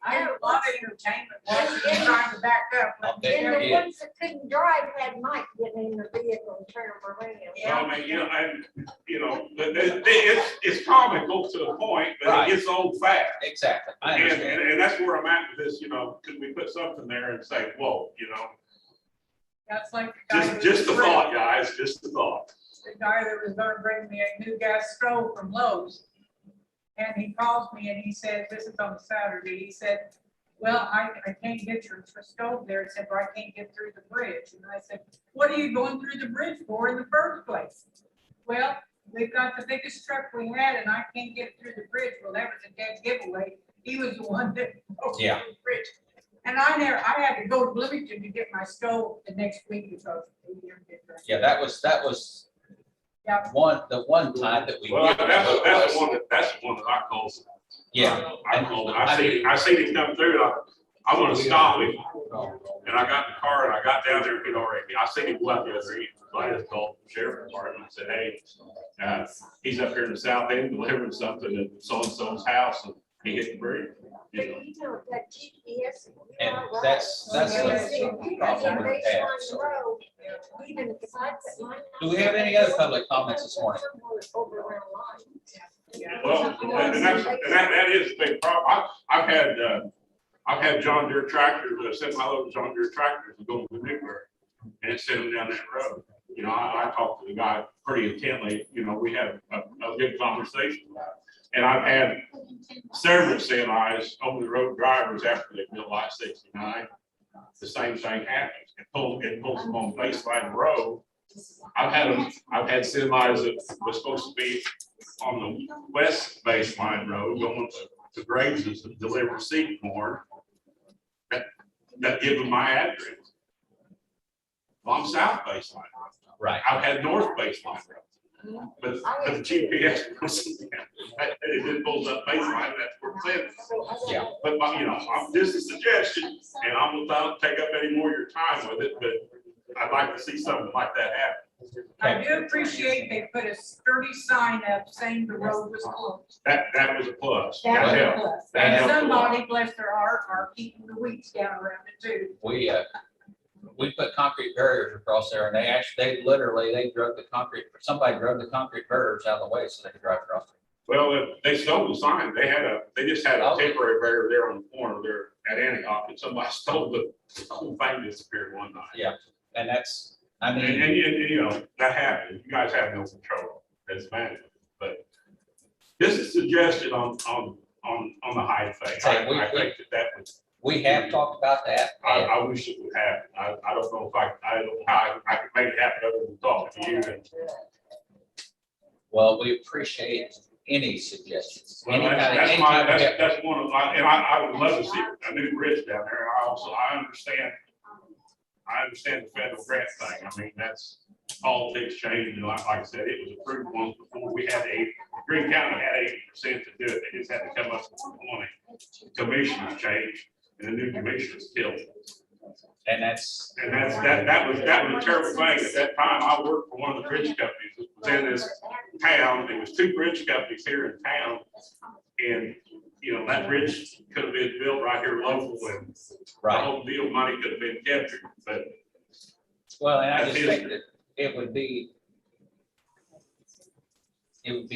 I had a lot of entertainment watching them trying to back up. I'll bet And the you did. ones that couldn't drive had Mike getting in the vehicle and turn them around. So, I mean, but it's comical to a point, but Right. it's old fast. Exactly. I And, understand. and that's where I'm at with this, you know, could we put something there and say, whoa, you know, That's like the guy. just the thought, guys, just the thought. The guy that was gonna bring me a new gas stove from Lowe's. And he calls me and he says, this is on Saturday, he said, well, I can't get your stove there, he said, but I can't get through the bridge. And I said, what are you going through the bridge for in the first place? Well, we've got the biggest truck we had and I can't get through the bridge. Well, that was a dead giveaway. He was the one that. broke Yeah. the bridge. And I had to go to Bloomington to get my stove the next week because. we didn't get there. Yeah, that was Yeah. the one time that we. Well, did that's was- the one that I called. Yeah. I called, I seen it come through, and I want to stop him. And I got in the car and I got down there and he'd already, I seen him left the other evening. So I just called the sheriff department and said, hey, he's up here in the south end delivering something at so-and-so's house and he hit the bridge. You know. But you know, that GPS. And that's the problem we have. So, do we have any other public comments this morning? Well, and that is a big problem. I've had John Deere tractors, semi-load John Deere tractors going to Newburgh and it's sending them down that road. You know, I talked to the guy pretty intently, you know, we had a good conversation about it. And I've had several semis over the road drivers after they built I-69. The same thing happens. It pulls them on baseline road. I've had semis that was supposed to be on the west baseline road going to Graves to deliver seed corn. That give them my address. Well, I'm south baseline. Right. I've had north baseline road. But the GPS, it didn't pull up baseline, that's where it's at. Yeah. But, you know, this is a suggestion, and I'm not take up any more of your time with it, but I'd like to see something like that happen. I do appreciate they put a sturdy sign up saying the road was closed. That was a plus. That was a helped. plus. That And helped a lot. somebody, bless their heart, are keeping the weeds down around it too. We put concrete barriers across there and they drug the concrete, somebody drug the concrete barriers out of the way so they could drive across. Well, they stole the sign. They just had a temporary barrier there on the corner there at Antioch, and somebody stole the whole thing disappeared one night. Yeah, and that's, I And, mean, you know, that happens. You guys have no control as management, but this is suggested on the high thing. I think that was. we have talked about that. And I wish it would happen. I don't know if I don't know how I could make it happen other than talking to you. well, we appreciate any suggestions. Well, that's one of my, and I would love to see a new bridge down there. I understand the federal grant thing. I mean, that's politics changed. And like I said, it was approved once before. Greene County had 80% to do it. They just had to come up with 20. Commissioners changed and the new commissioners killed it. And that was a terrible thing. At that time, I worked for one of the bridge companies that was in this town. There was two bridge companies here in town. And you know, that bridge could have been built right here local and the Right. whole deal money could have been captured, but Well, and I That's just it. think that it would be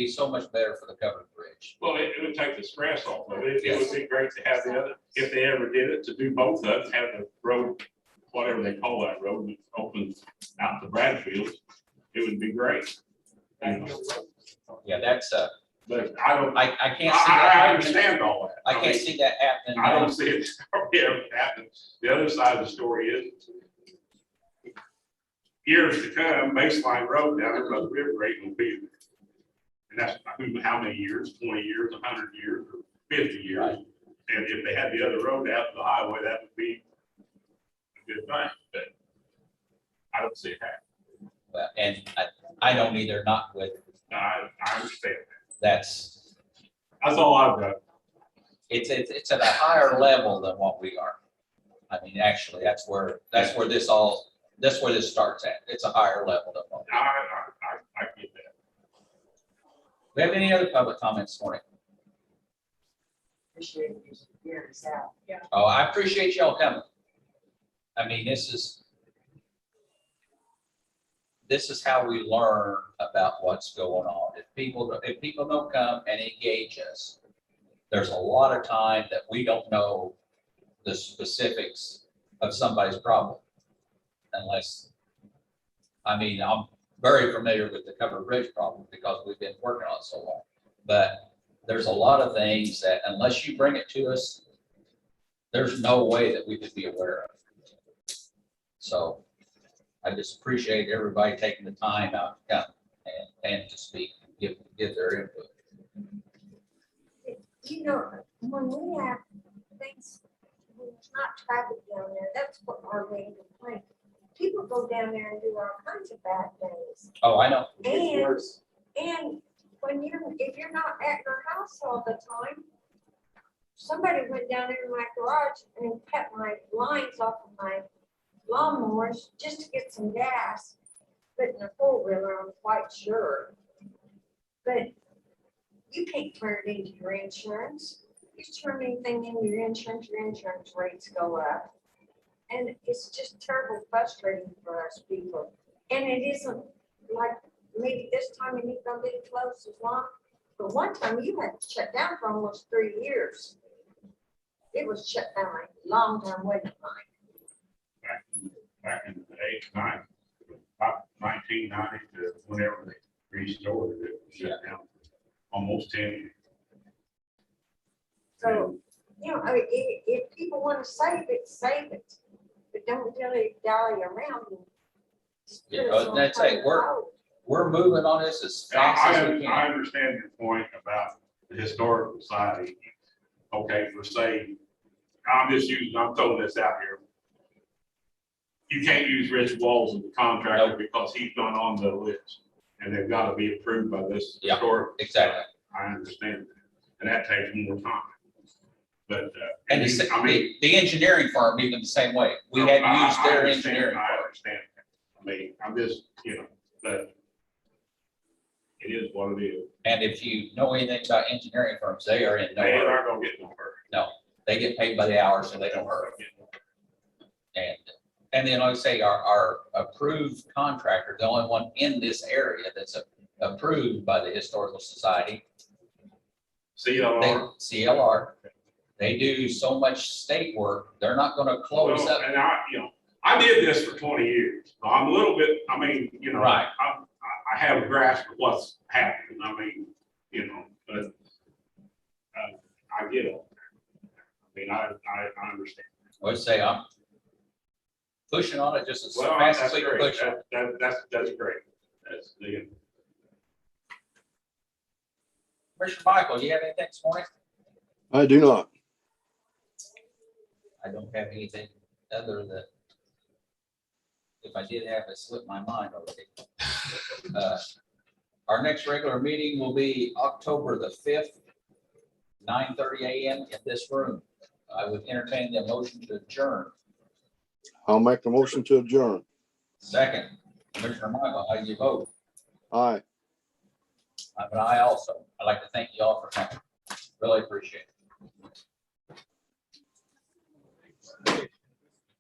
so much better for the covered bridge. well, it would take the stress off of it. It would be great to have the other, if they ever did it, to do both of them, have the road, whatever they call that road, open out to Bradfield. It would be great. You know, Yeah, that's, but I don't, I can't see that I happening. understand all that. I can't see that happening. I don't see it ever happen. The other side of the story is years to come, baseline road down there, but the river rate will be there. And that's how many years, 20 years, 100 years, or 50 years. Right. And if they had the other road out to the highway, that would be a good thing, but I don't see it happening. Well, and I don't either, not with, I understand that. that's, That's all I've got. it's at a higher level than what we are. I mean, actually, that's where this starts at. It's a higher level than what we are. I get that. We have any other public comments this morning? Appreciate you hearing us out. Oh, I appreciate y'all coming. I mean, this is how we learn about what's going on. If people don't come and engage us, there's a lot of time that we don't know the specifics of somebody's problem. Unless, I mean, I'm very familiar with the covered bridge problem because we've been working on it so long. But there's a lot of things that unless you bring it to us, there's no way that we could be aware of. So I just appreciate everybody taking the time out to come and to speak, and give their input. You know, when we have things, when it's not traffic down there, that's what our main complaint. People go down there and do all kinds of bad things. Oh, I know. And when if you're not at your house all the time, somebody went down there in my garage and cut my lines off of my lawnmowers just to get some gas. But in a four-wheeler, I'm quite sure. But you can't turn it into your insurance. You turn anything into your insurance rates go up. And it's just terribly frustrating for us people. And it isn't like maybe this time it ain't gonna be close as long. But one time you had to shut down for almost 3 years. It was shut down a long time waiting time. Back in the 80s, about 1990 to whenever they restored it, it was shut down for almost 10 years. So, you know, I mean, if people want to save it, save it. But don't really dally around and just put Yeah, us on that's it. top of the road. We're moving on this as I fast as we I can. understand your point about the historical society. Okay, for say, I'm throwing this out here. You can't use Rich Walls as the contractor Nope. because he's not on the list. And they've got to be approved by this Yeah, historic. exactly. I understand that. And that takes more time. But, And I mean. the engineering firm, even the same way. We had I- used I their understand, engineering I firm. understand. I mean, I'm just, but it is what it is. And if you know anything about engineering firms, they are in no They hurry. aren't gonna get no hurry. They get paid by the hour, so they don't hurry. And then like I say, our approved contractor, the only one in this area that's approved by the Historical Society, CLR. CLR, they do so much state work, they're not gonna close Well, up. and I did this for 20 years. So I'm a little bit, Right. I have a grasp of what's happening. I mean, but I get it. I mean, I understand. Let's say I'm pushing on it just as Well, fast that's as we can great. push it. That's great. That's the. Commissioner Michael, you have anything this morning? I do not. I don't have anything other than, if I did have, it slipped my mind already. Our next regular meeting will be October the 5th, 9:30 a.m. in this room. I would entertain the motion to adjourn. I'll make the motion to adjourn. Second, Commissioner Michael, how do you vote? Aye. I'm an aye also. I'd like to thank you all for coming. Really appreciate it.